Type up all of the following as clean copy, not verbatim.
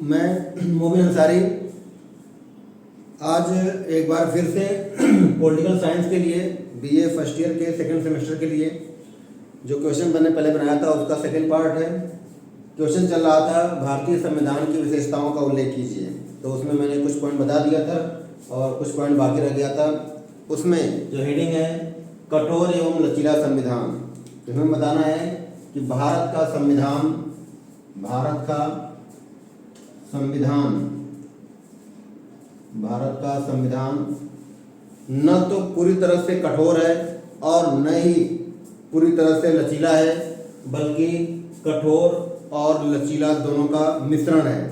मैं मोमिन अंसारी आज एक बार फिर से पॉलिटिकल साइंस के लिए बीए फर्स्ट ईयर के सेकंड सेमेस्टर के लिए जो क्वेश्चन मैंने पहले बनाया था उसका सेकंड पार्ट है। क्वेश्चन चल रहा था भारतीय संविधान की विशेषताओं का उल्लेख कीजिए। तो उसमें मैंने कुछ पॉइंट बता दिया था और कुछ पॉइंट बाकी रह गया था। उसमें जो हेडिंग है कठोर एवं लचीला संविधान, तो हमें बताना है कि भारत का संविधान न तो पूरी तरह से कठोर है और न ही पूरी तरह से लचीला है, बल्कि कठोर और लचीला दोनों का मिश्रण है।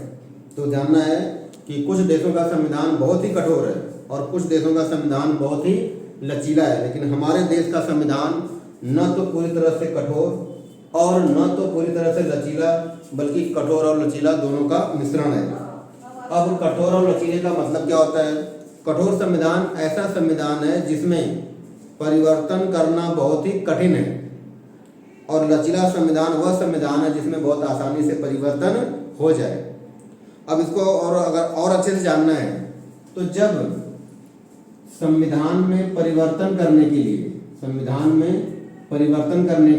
तो जानना है कि कुछ देशों का संविधान बहुत ही कठोर है और कुछ देशों का संविधान बहुत ही लचीला है, लेकिन हमारे देश का संविधान न तो पूरी तरह से कठोर और न तो पूरी तरह से लचीला, बल्कि कठोर और लचीला दोनों का मिश्रण है। अब कठोर और लचीले का मतलब क्या होता है? कठोर संविधान ऐसा संविधान है जिसमें परिवर्तन करना बहुत ही कठिन है, और लचीला संविधान वह संविधान है जिसमें बहुत आसानी से परिवर्तन हो जाए। अब इसको और अगर और अच्छे से जानना है तो जब संविधान में परिवर्तन करने के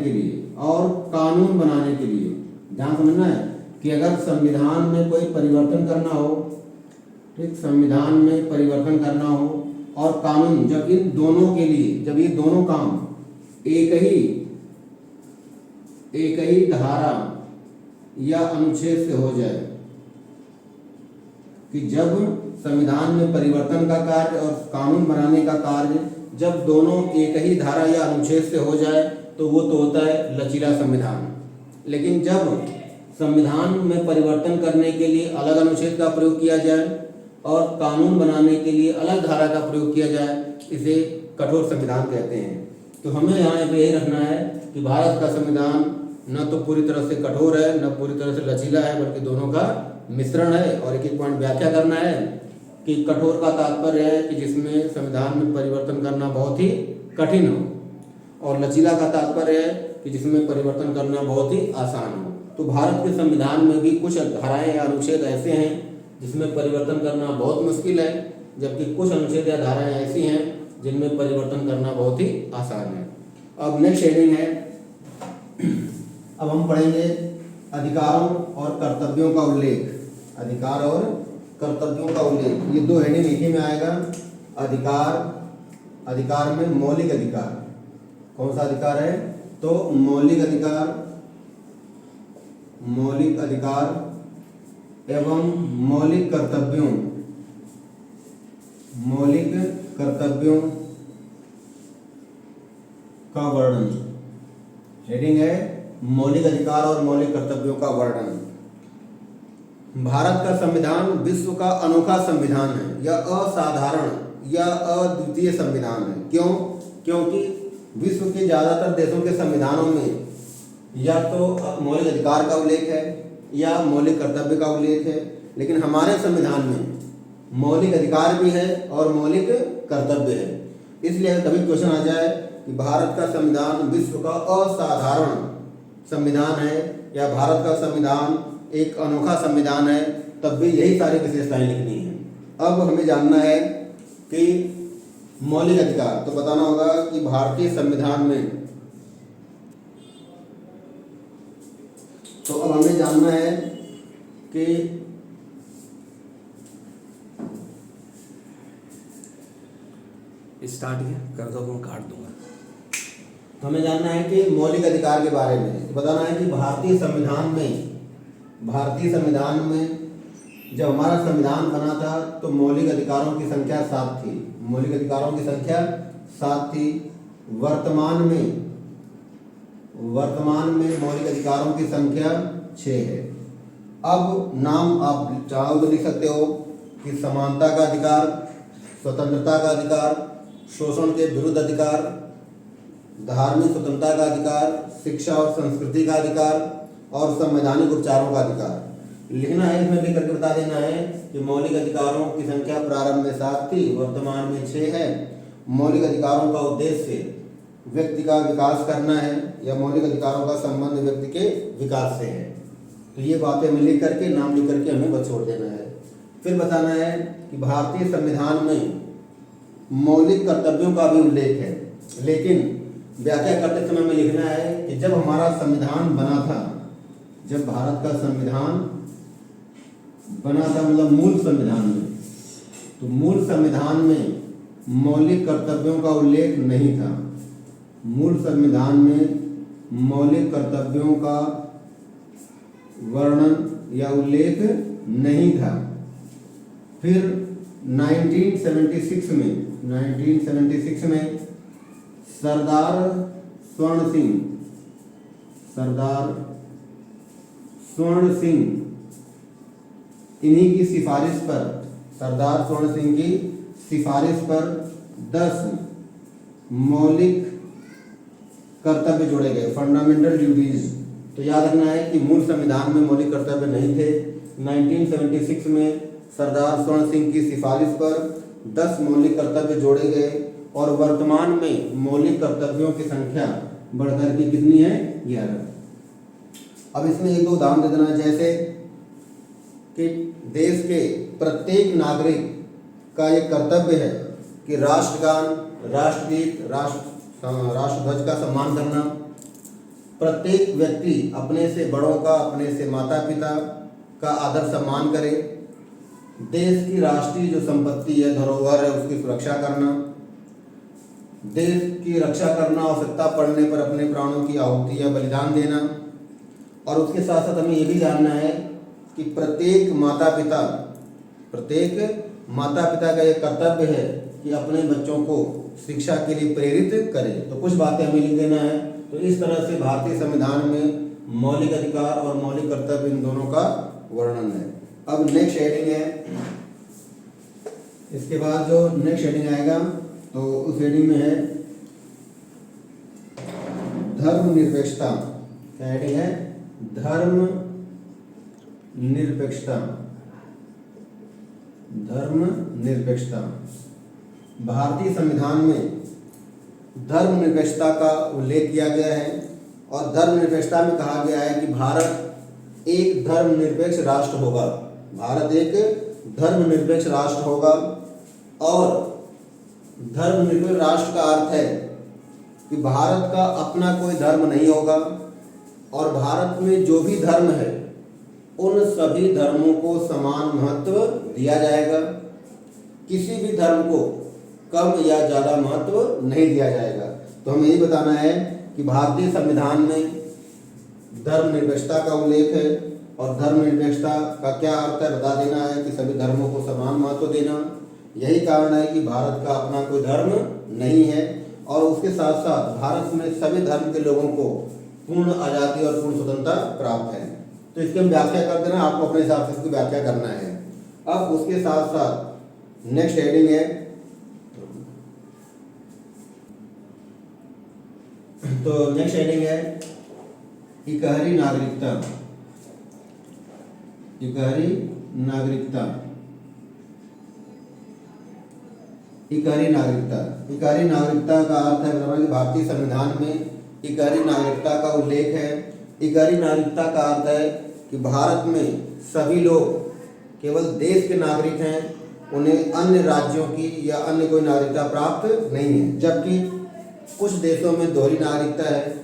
लिए और कानून बनाने के लिए ध्यान समझना है कि अगर संविधान में कोई परिवर्तन करना हो, ठीक, संविधान में परिवर्तन करना हो और कानून, जब इन दोनों के लिए, जब ये दोनों काम एक ही धारा या अनुच्छेद से हो जाए, कि जब संविधान में परिवर्तन का कार्य और कानून बनाने का कार्य जब दोनों एक ही धारा या अनुच्छेद से हो जाए तो वो तो होता है लचीला संविधान। लेकिन जब संविधान में परिवर्तन करने के लिए अलग अनुच्छेद का प्रयोग किया जाए और कानून बनाने के लिए अलग धारा का प्रयोग किया जाए, इसे कठोर संविधान कहते हैं। तो हमें यहाँ पे यही रखना है कि भारत का संविधान न तो पूरी तरह से कठोर है न पूरी तरह से लचीला है, बल्कि दोनों का मिश्रण है। और एक पॉइंट व्याख्या करना है कि कठोर का तात्पर्य है कि जिसमें संविधान में परिवर्तन करना बहुत ही कठिन हो, और लचीला का तात्पर्य है कि जिसमें परिवर्तन करना बहुत ही आसान हो। तो भारत के संविधान में भी कुछ धाराएं या अनुच्छेद ऐसे हैं जिसमें परिवर्तन करना बहुत मुश्किल है, जबकि कुछ अनुच्छेद या धाराएं ऐसी हैं जिनमें परिवर्तन करना बहुत ही आसान है। अब नेक्स्ट हेडिंग है, अब हम पढ़ेंगे अधिकारों और कर्तव्यों का उल्लेख। अधिकार और कर्तव्यों का उल्लेख, ये दो हेडिंग एक ही में आएगा। अधिकार में मौलिक अधिकार, कौन सा अधिकार है? तो मौलिक अधिकार एवं मौलिक कर्तव्यों का वर्णन। हेडिंग है मौलिक अधिकार और मौलिक कर्तव्यों का वर्णन। भारत का संविधान विश्व का अनोखा संविधान है, यह असाधारण या अद्वितीय संविधान है। क्यों? क्योंकि विश्व के ज़्यादातर देशों के संविधानों में या तो मौलिक अधिकार का उल्लेख है या मौलिक कर्तव्य का उल्लेख है, लेकिन हमारे संविधान में मौलिक अधिकार भी है और मौलिक कर्तव्य है। इसलिए कभी क्वेश्चन आ जाए कि भारत का संविधान विश्व का असाधारण संविधान है या भारत का संविधान एक अनोखा संविधान है, तब भी यही सारी विशेषताएं लिखनी है। अब हमें जानना है कि मौलिक अधिकार, तो बताना होगा कि भारतीय संविधान में, तो अब हमें जानना है कि स्टार्ट कर दो, मैं काट दूंगा। तो हमें जानना है कि मौलिक अधिकार के बारे में बताना है कि भारतीय संविधान में जब हमारा संविधान बना था तो मौलिक अधिकारों की संख्या 7 थी। मौलिक अधिकारों की संख्या 7 थी। वर्तमान में मौलिक अधिकारों की संख्या 6 है। अब नाम आप चाहो तो लिख सकते हो कि समानता का अधिकार, स्वतंत्रता का अधिकार, शोषण के विरुद्ध अधिकार, धार्मिक स्वतंत्रता का अधिकार, शिक्षा और संस्कृति का अधिकार और संवैधानिक उपचारों का अधिकार लिखना है। इसमें लिख करके बता देना है कि मौलिक अधिकारों की संख्या प्रारंभ में 7 थी, वर्तमान में 6 है। मौलिक अधिकारों का उद्देश्य व्यक्ति का विकास करना है या मौलिक अधिकारों का संबंध व्यक्ति के विकास से है। तो ये बातें हमें लिख करके, नाम लिख करके हमें बस छोड़ देना है। फिर बताना है कि भारतीय संविधान में मौलिक कर्तव्यों का भी उल्लेख है, लेकिन व्याख्या करते समय हमें लिखना है कि जब हमारा संविधान बना था, जब भारत का संविधान बना था, मतलब मूल संविधान में, तो मूल संविधान में मौलिक कर्तव्यों का उल्लेख नहीं था। मूल संविधान में मौलिक कर्तव्यों का वर्णन या उल्लेख नहीं था। फिर 1976 में सरदार स्वर्ण सिंह इन्हीं की सिफारिश पर, सरदार स्वर्ण सिंह की सिफारिश पर 10 मौलिक कर्तव्य जोड़े गए, फंडामेंटल ड्यूटीज। तो याद रखना है कि मूल संविधान में मौलिक कर्तव्य नहीं थे। 1976 में सरदार स्वर्ण सिंह की सिफारिश पर 10 मौलिक कर्तव्य जोड़े गए और वर्तमान में मौलिक कर्तव्यों की संख्या बढ़कर के कितनी है? 11। अब इसमें एक दो उदाहरण दे देना, जैसे कि देश के प्रत्येक नागरिक का ये कर्तव्य है कि राष्ट्रगान, राष्ट्रगीत, राष्ट्रध्वज का सम्मान करना। प्रत्येक व्यक्ति अपने से बड़ों का, अपने से माता पिता का आदर सम्मान करे। देश की राष्ट्रीय जो संपत्ति है, धरोहर है, उसकी सुरक्षा करना। देश की रक्षा करना, आवश्यकता पड़ने पर अपने प्राणों की आहुति या बलिदान देना। और उसके साथ साथ हमें ये भी जानना है कि प्रत्येक माता पिता का ये कर्तव्य है कि अपने बच्चों को शिक्षा के लिए प्रेरित करें। तो कुछ बातें हमें लिख देना है। तो इस तरह से भारतीय संविधान में मौलिक अधिकार और मौलिक कर्तव्य इन दोनों का वर्णन है। अब नेक्स्ट हेडिंग है, इसके बाद जो नेक्स्ट हेडिंग आएगा तो उस हेडिंग में है धर्मनिरपेक्षता। क्या हेडिंग है? धर्मनिरपेक्षता। भारतीय संविधान में धर्मनिरपेक्षता का उल्लेख किया गया है और धर्मनिरपेक्षता में कहा गया है कि भारत एक धर्मनिरपेक्ष राष्ट्र होगा। भारत एक धर्मनिरपेक्ष राष्ट्र होगा और धर्मनिरपेक्ष राष्ट्र का अर्थ है कि भारत का अपना कोई धर्म नहीं होगा और भारत में जो भी धर्म है उन सभी धर्मों को समान महत्व दिया जाएगा। किसी भी धर्म को कम या ज़्यादा महत्व नहीं दिया जाएगा। तो हमें यही बताना है कि भारतीय संविधान में धर्मनिरपेक्षता का उल्लेख है और धर्मनिरपेक्षता का क्या अर्थ है बता देना है कि सभी धर्मों को समान महत्व देना। यही कारण है कि भारत का अपना कोई धर्म नहीं है और उसके साथ साथ भारत में सभी धर्म के लोगों को पूर्ण आज़ादी और पूर्ण स्वतंत्रता प्राप्त है। तो इसकी हम व्याख्या कर देना, आपको अपने हिसाब से इसकी व्याख्या करना है। अब उसके साथ साथ नेक्स्ट हेडिंग है, तो नेक्स्ट हेडिंग है इकहरी नागरिकता। इकहरी नागरिकता का अर्थ है कि भारतीय संविधान में इकहरी नागरिकता का उल्लेख है। इकहरी नागरिकता का अर्थ है कि भारत में सभी लोग केवल देश के नागरिक हैं, उन्हें अन्य राज्यों की या अन्य कोई नागरिकता प्राप्त नहीं है। जबकि कुछ देशों में दोहरी नागरिकता है,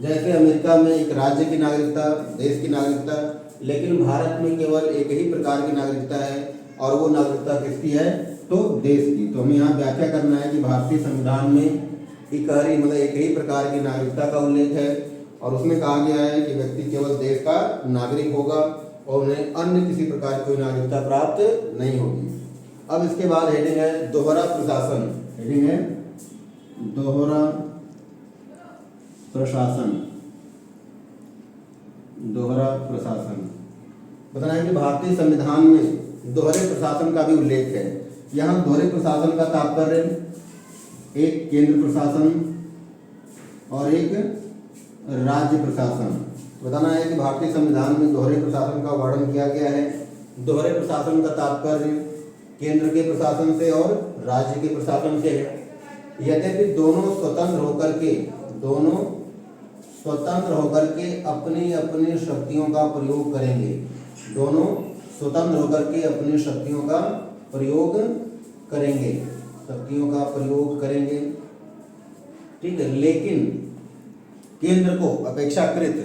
जैसे अमेरिका में एक राज्य की नागरिकता, देश की नागरिकता, लेकिन भारत में केवल एक ही प्रकार की नागरिकता है और वो नागरिकता किसकी है? तो देश की। तो हमें यहाँ व्याख्या करना है कि भारतीय संविधान में इकहरी मतलब एक ही प्रकार की नागरिकता का उल्लेख है और उसमें कहा गया है कि व्यक्ति केवल देश का नागरिक होगा और उन्हें अन्य किसी प्रकार की कोई नागरिकता प्राप्त नहीं होगी। अब इसके बाद हेडिंग है दोहरा प्रशासन। हेडिंग है दोहरा प्रशासन। दोहरा प्रशासन बताना है कि भारतीय संविधान में दोहरे प्रशासन का भी उल्लेख है। यहाँ दोहरे प्रशासन का तात्पर्य एक केंद्र प्रशासन और एक राज्य प्रशासन। बताना है कि भारतीय संविधान में दोहरे प्रशासन का वर्णन किया गया है। दोहरे प्रशासन का तात्पर्य केंद्र के प्रशासन से और राज्य के प्रशासन से है। यद्यपि दोनों स्वतंत्र होकर के अपनी अपनी शक्तियों का प्रयोग करेंगे। दोनों स्वतंत्र होकर के अपनी शक्तियों का प्रयोग करेंगे, शक्तियों का प्रयोग करेंगे, ठीक है। लेकिन केंद्र को अपेक्षाकृत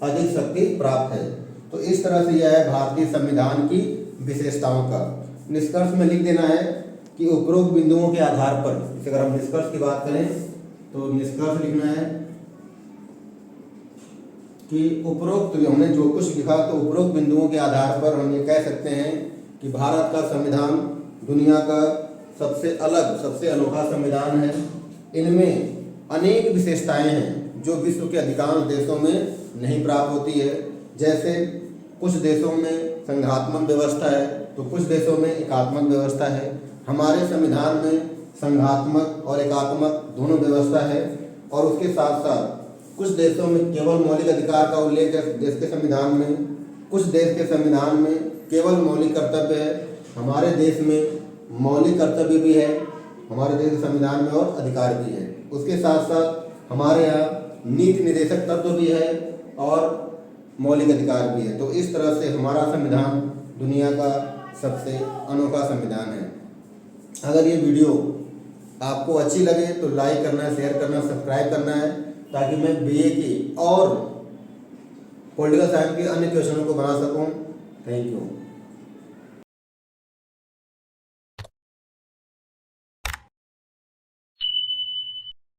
अधिक शक्ति प्राप्त है। तो इस तरह से यह है भारतीय संविधान की विशेषताओं का। निष्कर्ष में लिख देना है कि उपरोक्त बिंदुओं के आधार पर, जैसे अगर हम निष्कर्ष की बात करें तो निष्कर्ष लिखना है कि उपरोक्त हमने जो कुछ लिखा तो उपरोक्त बिंदुओं के आधार पर हम ये कह सकते हैं कि भारत का संविधान दुनिया का सबसे अलग, सबसे अनोखा संविधान है। इनमें अनेक विशेषताएं हैं जो विश्व के अधिकांश देशों में नहीं प्राप्त होती है। जैसे कुछ देशों में संघात्मक व्यवस्था है तो कुछ देशों में एकात्मक व्यवस्था है। हमारे संविधान में संघात्मक और एकात्मक दोनों व्यवस्था है। और उसके साथ साथ कुछ देशों में केवल मौलिक अधिकार का उल्लेख है देश के संविधान में, कुछ देश के संविधान में केवल मौलिक कर्तव्य है। हमारे देश में मौलिक कर्तव्य भी है, हमारे देश के संविधान में, और अधिकार भी है। उसके साथ साथ हमारे यहाँ नीति निर्देशक तत्व भी है और मौलिक अधिकार भी है। तो इस तरह से हमारा संविधान दुनिया का सबसे अनोखा संविधान है। अगर ये वीडियो आपको अच्छी लगे तो लाइक करना, शेयर करना, सब्सक्राइब करना है, ताकि मैं बीए की और पॉलिटिकल साइंस के अन्य क्वेश्चनों को बना सकूं। Thank you.